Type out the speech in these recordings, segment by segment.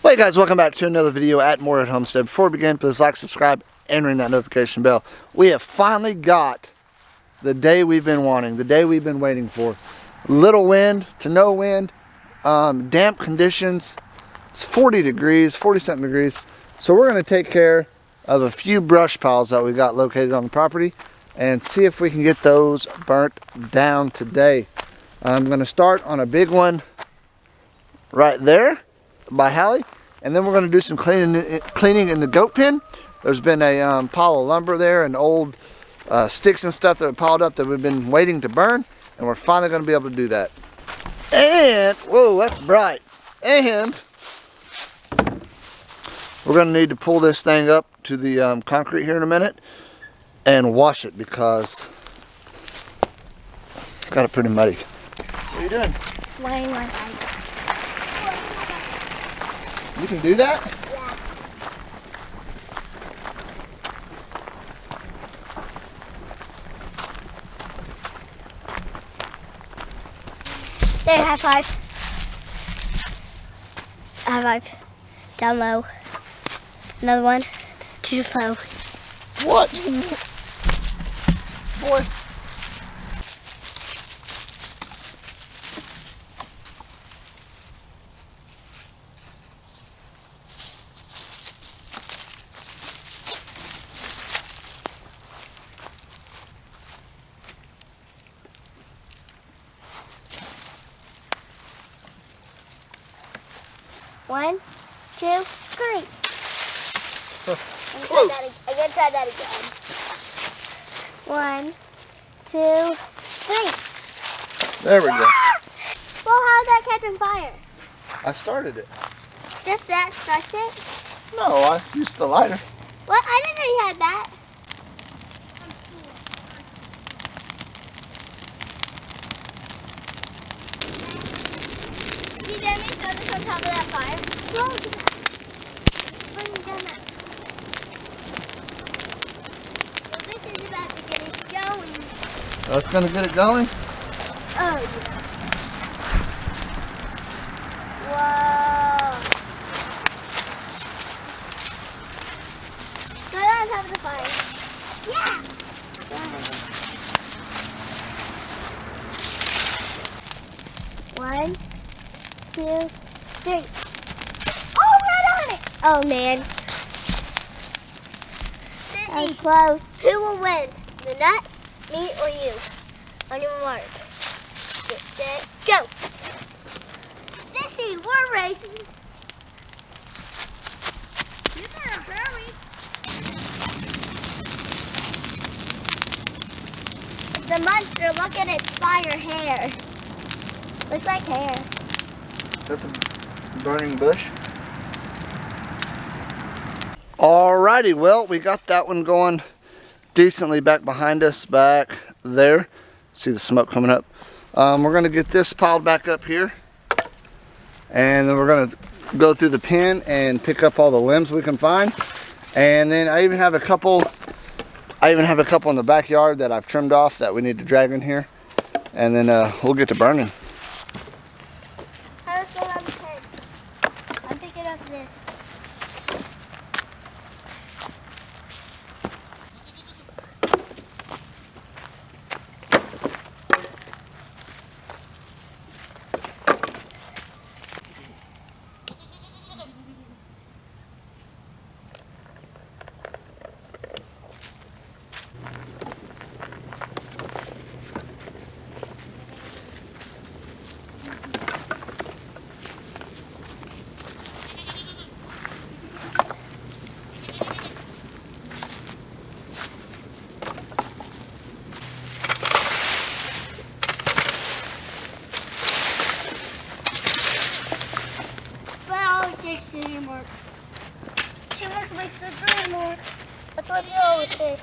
Hey guys, welcome back to another video at More at Homestead. Before we begin, please like, subscribe, and ring that notification bell. We have finally got the day we've been wanting, the day we've been waiting for. Little wind to no wind, damp conditions. It's 40 degrees, 40 something degrees. So we're going to take care of a few brush piles that we got located on the property and see if we can get those burnt down today. I'm going to start on a big one right there by Hallie, and then we're going to do some cleaning in the goat pen. There's been a pile of lumber there and old sticks and stuff that have piled up that we've been waiting to burn, and we're finally going to be able to do that. And whoa, that's bright. And we're going to need to pull this thing up to the concrete here in a minute and wash it because it got it pretty muddy. What are you doing? Laying my head. You can do that? Yeah. There, high five. High five. Down low. Another one. Too slow. What? Boy. One, two, three. Close. I'm gonna try that again. 1, 2, 3. There we go. Well, how's that catching fire? I started it. Just that starts it? No, I used the lighter. What? I didn't know you had that. See, let me throw this on top of that fire. Close it. Bring it down that. Well, this is about to get it going. That's going to get it going? Oh, yeah. Whoa. Throw that on top of the fire. Yeah. One, two, three. Oh, right on it. Oh, man. I'm close. Who will win? The nut, me, or you? On your mark. Get set, go. Sissy, we're racing. You better hurry. It's a monster. Look at its fire hair. Looks like hair. That's a burning bush. Alrighty, well, we got that one going decently back behind us, back there. See the smoke coming up. We're going to get this piled back up here. And then we're going to go through the pen and pick up all the limbs we can find. And then I even have a couple in the backyard that I've trimmed off that we need to drag in here. And then we'll get to burning. How does it go on the pen? I'm picking up this. Teamwork. Teamwork makes the dream work. That's what you always say.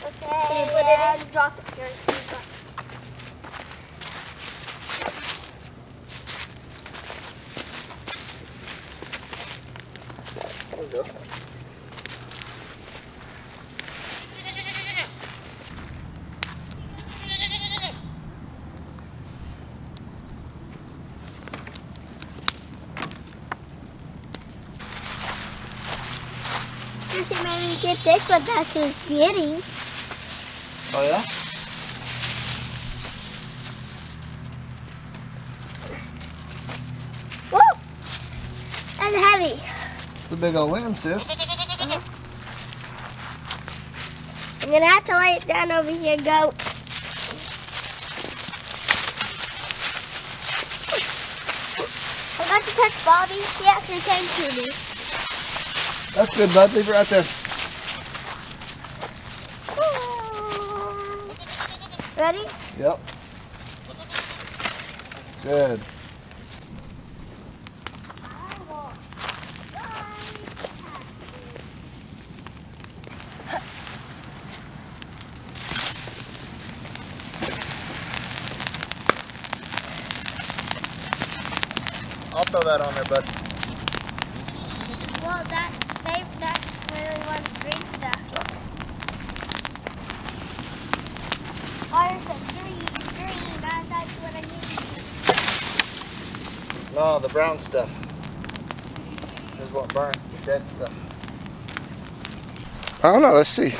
Okay. Can you put it in? Drop it here. There we go. he made me get this, but that's who he's getting. Oh yeah? Woo! That's heavy. It's a big old limb, sis. I'm gonna have to lay it down over here, goat. I got to touch Bobby. He actually came to me. That's good, bud. Leave it right there. Ready? Yep. Good. I'll throw that on there, bud. Well, that's really one green stuff. Ours is green. That's what I need. No, the brown stuff is what burns, the dead stuff. I don't know, let's see.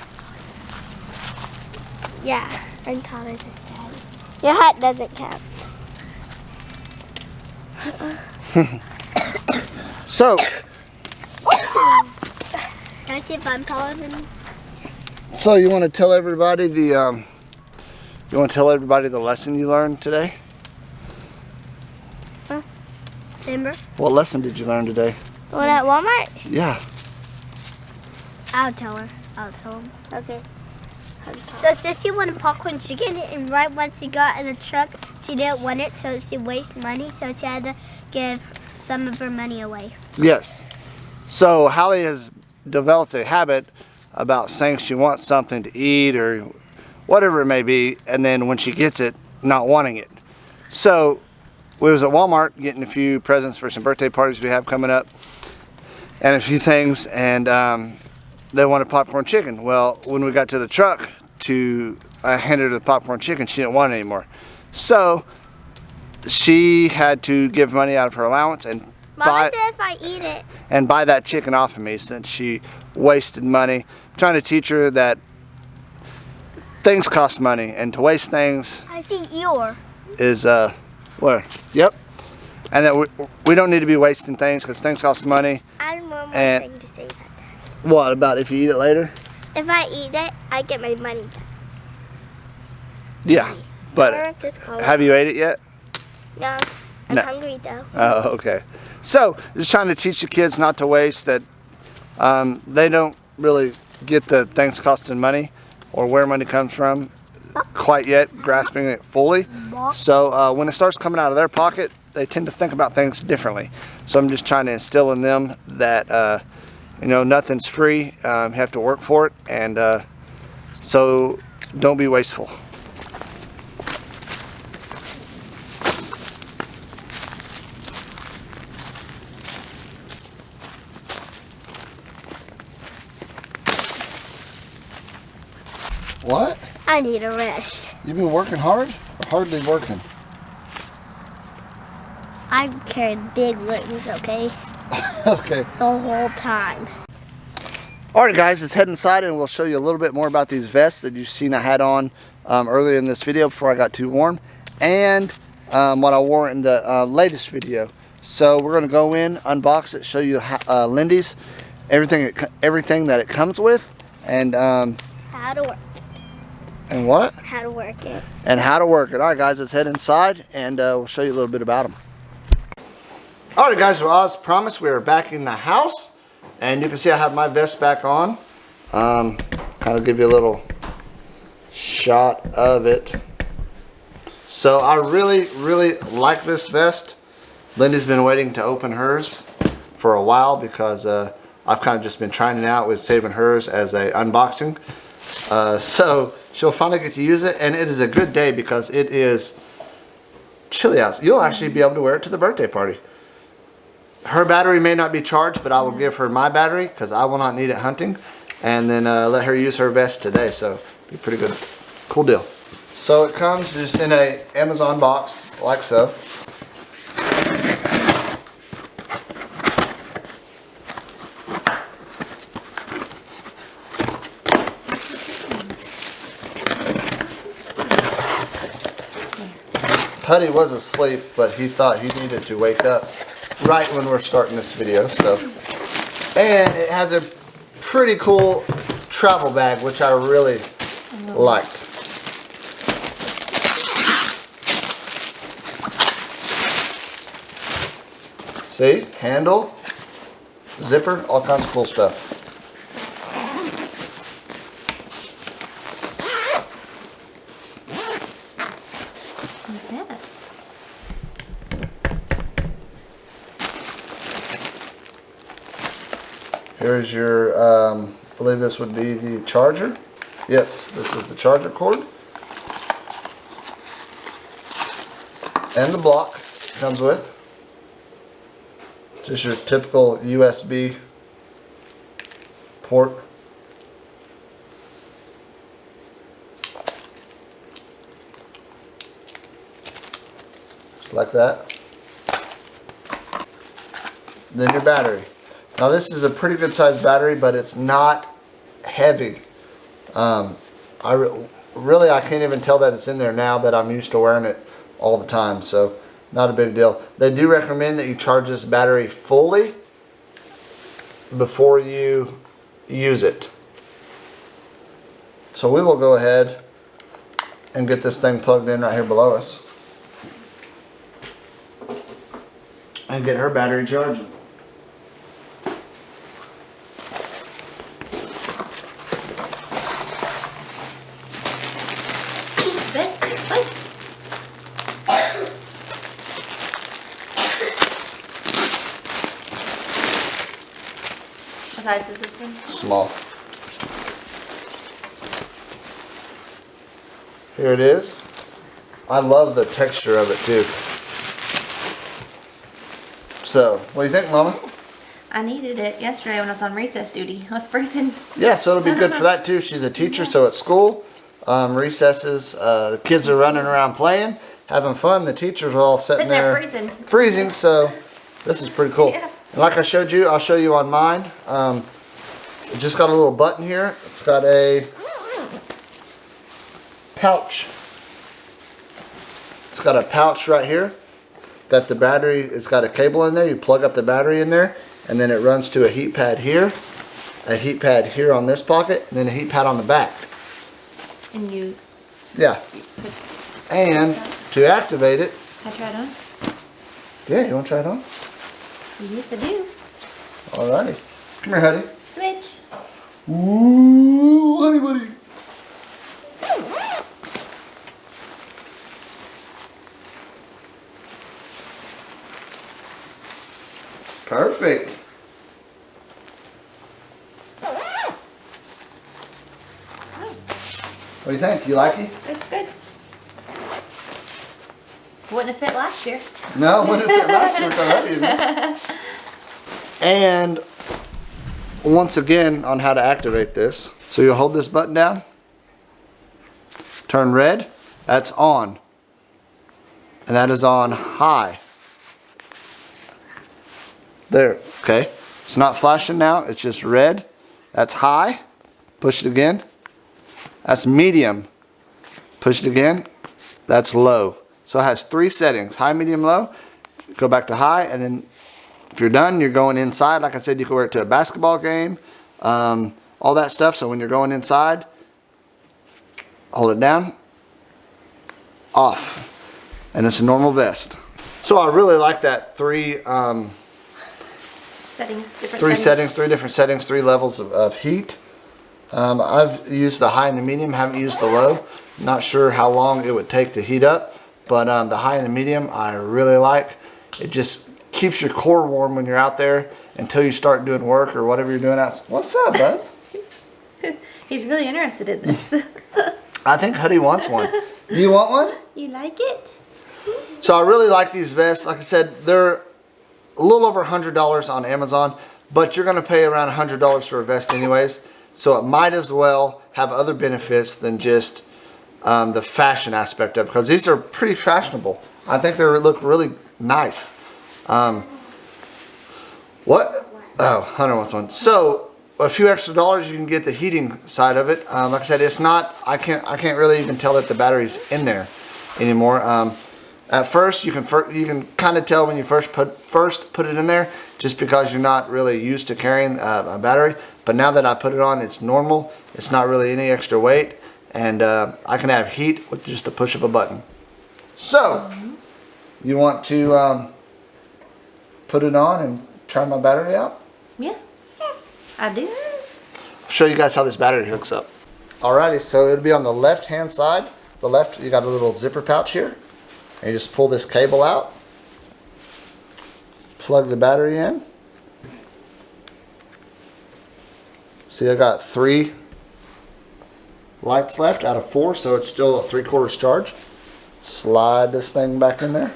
Yeah, I'm taller than Daddy. Your hat doesn't count. So, Can I see if I'm taller than him? so you want to tell everybody the lesson you learned today? Remember? What lesson did you learn today? What, at Walmart? Yeah. I'll tell her. I'll tell him. Okay. So Sissy wanted popcorn chicken, and right once she got in the truck, she didn't want it, so she wasted money, so she had to give some of her money away. Yes. So Hallie has developed a habit about saying she wants something to eat or whatever it may be, and then when she gets it, not wanting it. So we was at Walmart getting a few presents for some birthday parties we have coming up and a few things, and they wanted popcorn chicken. Well, when we got to the truck I handed her the popcorn chicken, she didn't want it anymore. So she had to give money out of her allowance and Mama said if I eat it. And buy that chicken off of me since she wasted money. I'm trying to teach her that things cost money, and to waste things I see Eeyore. is where? Yep. And that we don't need to be wasting things because things cost money. I have one more And- thing to say about that. What about if you eat it later? If I eat it, I get my money back. Yeah, but have you ate it yet? No, I'm No. hungry though. Oh, okay. So just trying to teach the kids not to waste, that they don't really get the things costing money or where money comes from quite yet, grasping it fully. So when it starts coming out of their pocket, they tend to think about things differently. So I'm just trying to instill in them that nothing's free. You have to work for it, and so don't be wasteful. What? I need a rest. You've been working hard or hardly working? I carried big loads, okay? Okay. The whole time. Alright guys, let's head inside and we'll show you a little bit more about these vests that you've seen I had on earlier in this video before I got too warm, and what I wore in the latest video. So we're going to go in, unbox it, show you Lindy's, everything that it comes with, and How to work. and what? How to work it. And how to work it. Alright guys, let's head inside and we'll show you a little bit about them. Alright guys, well as promised, we are back in the house, and you can see I have my vest back on. Kind of give you a little shot of it. So I really like this vest. Lindy's been waiting to open hers for a while because I've kind of just been trying it out with saving hers as a unboxing. So she'll finally get to use it, and it is a good day because it is chilly out. You'll actually be able to wear it to the birthday party. Her battery may not be charged, but I will give her my battery because I will not need it hunting, and then let her use her vest today. So be pretty good, cool deal. So it comes just in a Amazon box like so. Huddy was asleep, but he thought he needed to wake up right when we're starting this video. So, and it has a pretty cool travel bag, which I really liked. See, handle, zipper, all kinds of cool stuff. Here's your, I believe this would be the charger. Yes, this is the charger cord. And the block it comes with. Just your typical USB port. Just like that. Then your battery. Now this is a pretty good sized battery, but it's not heavy. Really I can't even tell that it's in there now that I'm used to wearing it all the time, so not a big deal. They do recommend that you charge this battery fully before you use it. So we will go ahead and get this thing plugged in right here below us and get her battery charging. What size is this one? Small. Here it is. I love the texture of it too. So, what do you think, Mama? I needed it yesterday when I was on recess duty. I was freezing. Yeah, so it'll be good for that too. She's a teacher, so at school, recesses, the kids are running around playing, having fun. The teachers are all sitting there freezing, so this is pretty cool. Yeah. And like I showed you, I'll show you on mine. It just got a little button here. It's got a pouch. It's got a pouch right here that the battery, it's got a cable in there. You plug up the battery in there, and then it runs to a heat pad here, a heat pad here on this pocket, and then a heat pad on the back. And you... Yeah. And to activate it... Can I try it on? Yeah, you want to try it on? Yes, I do. Alrighty. Come here, Huddy. Switch. Ooh, Huddy buddy. Perfect. What do you think? You like it? It's good. Wouldn't have fit last year. No, wouldn't have fit last year with the Huddy. And once again on how to activate this. So you'll hold this button down. Turn red. That's on. And that is on high. There, okay. It's not flashing now, it's just red. That's high. Push it again. That's medium. Push it again. That's low. So it has 3 settings, high, medium, low. Go back to high, and then if you're done, you're going inside. Like I said, you can wear it to a basketball game, all that stuff. So when you're going inside, hold it down, off. And it's a normal vest. So I really like that 3 Settings, different 3 settings. settings, 3 different settings, 3 levels of heat. I've used the high and the medium, haven't used the low. Not sure how long it would take to heat up, but the high and the medium I really like. It just keeps your core warm when you're out there until you start doing work or whatever you're doing out. What's up, bud? He's really interested in this. I think Huddy wants one. Do you want one? You like it? So I really like these vests. Like I said, they're a little over $100 on Amazon, but you're going to pay around $100 for a vest anyways. So it might as well have other benefits than just the fashion aspect of it, because these are pretty fashionable. I think they look really nice. What? Oh, Hunter wants one. So a few extra dollars, you can get the heating side of it. Like I said, it's not. I can't really even tell that the battery's in there anymore. At first, you can kind of tell when you first put it in there, just because you're not really used to carrying a battery. But now that I put it on, it's normal. It's not really any extra weight, and I can have heat with just the push of a button. So, you want to put it on and try my battery out? Yeah, I do. I'll show you guys how this battery hooks up. Alrighty, so it'll be on the left-hand side. The left, you got a little zipper pouch here. And you just pull this cable out. Plug the battery in. See, I got 3 lights left out of 4, so it's still a 3/4 charge. Slide this thing back in there.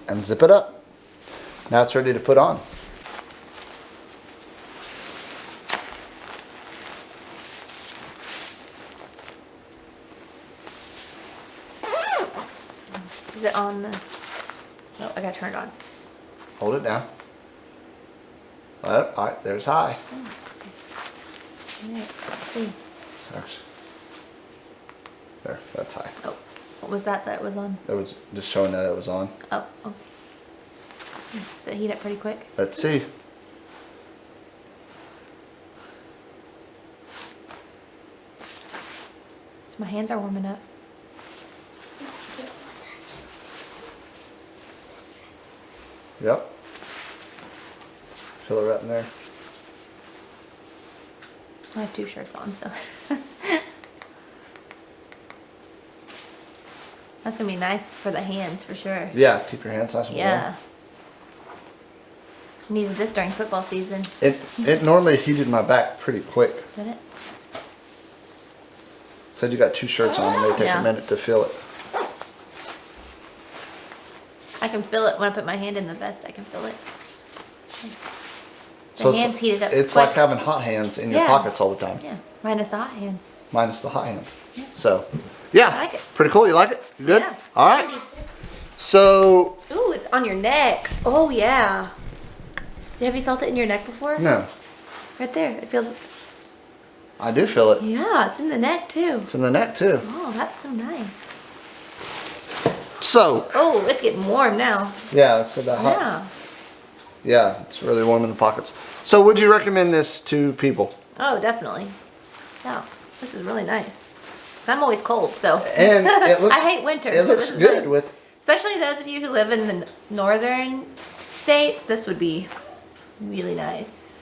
And zip it up. Now it's ready to put on. Is it on the... No, I got turned on. Hold it down. Alright, there's high. Oh, okay. Alright, let's see. There, that's high. Oh, what was that was on? It was just showing that it was on. Oh. Does it heat up pretty quick? Let's see. So my hands are warming up. Yep. Feel it right in there. I have 2 shirts on, so. That's gonna be nice for the hands for sure. Yeah, keep your hands nice and warm. Yeah. Needed this during football season. It normally heated my back pretty quick. Did it? Said you got 2 shirts on, it may take Yeah. a minute to feel it. I can feel it when I put my hand in the vest. I can feel it. The So hands heated up it's quick. like having hot hands in your Yeah. pockets all the time. Yeah, minus the hot hands. Minus the hot hands. So, yeah. I like it. Pretty cool. You like it? You good? Yeah. Alright. So, Ooh, it's on your neck. Oh yeah. Have you felt it in your neck before? no. Right there. It feels. I do feel it. Yeah, it's in the neck too. It's in the neck too. Oh, that's so nice. So, Oh, it's getting warm now. yeah, it's about hot. Yeah. Yeah, it's really warm in the pockets. So, would you recommend this to people? Oh, definitely. Yeah, this is really nice. 'Cause I'm always cold, so. And it looks. I hate winter. It so looks this is good nice. with. Especially those of you who live in the northern states, this would be really nice.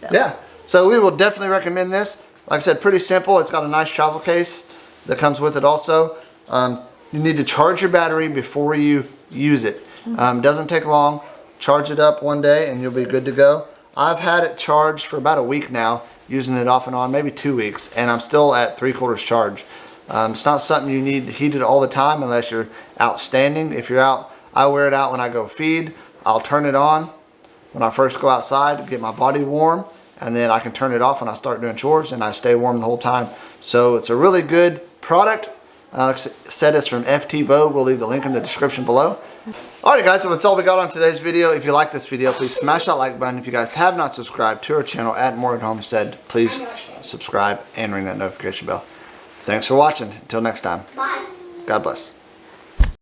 So. Yeah. So we will definitely recommend this. Like I said, pretty simple. It's got a nice travel case that comes with it also. You need to charge your battery before you use it. Doesn't take long. Charge it up one day and you'll be good to go. I've had it charged for about a week now, using it off and on, maybe 2 weeks, and I'm still at 3/4 charge. It's not something you need heated all the time unless you're outstanding. If you're out, I wear it out when I go feed. I'll turn it on when I first go outside to get my body warm, and then I can turn it off when I start doing chores, and I stay warm the whole time. So it's a really good product. Like I said, it's from FT Vogue. We'll leave the link in the description below. Alright guys, so that's all we got on today's video. If you like this video, please smash that like button. If you guys have not subscribed to our channel at More at Homestead, please subscribe and ring that notification bell. Thanks for watching. Until next time. Bye. God bless.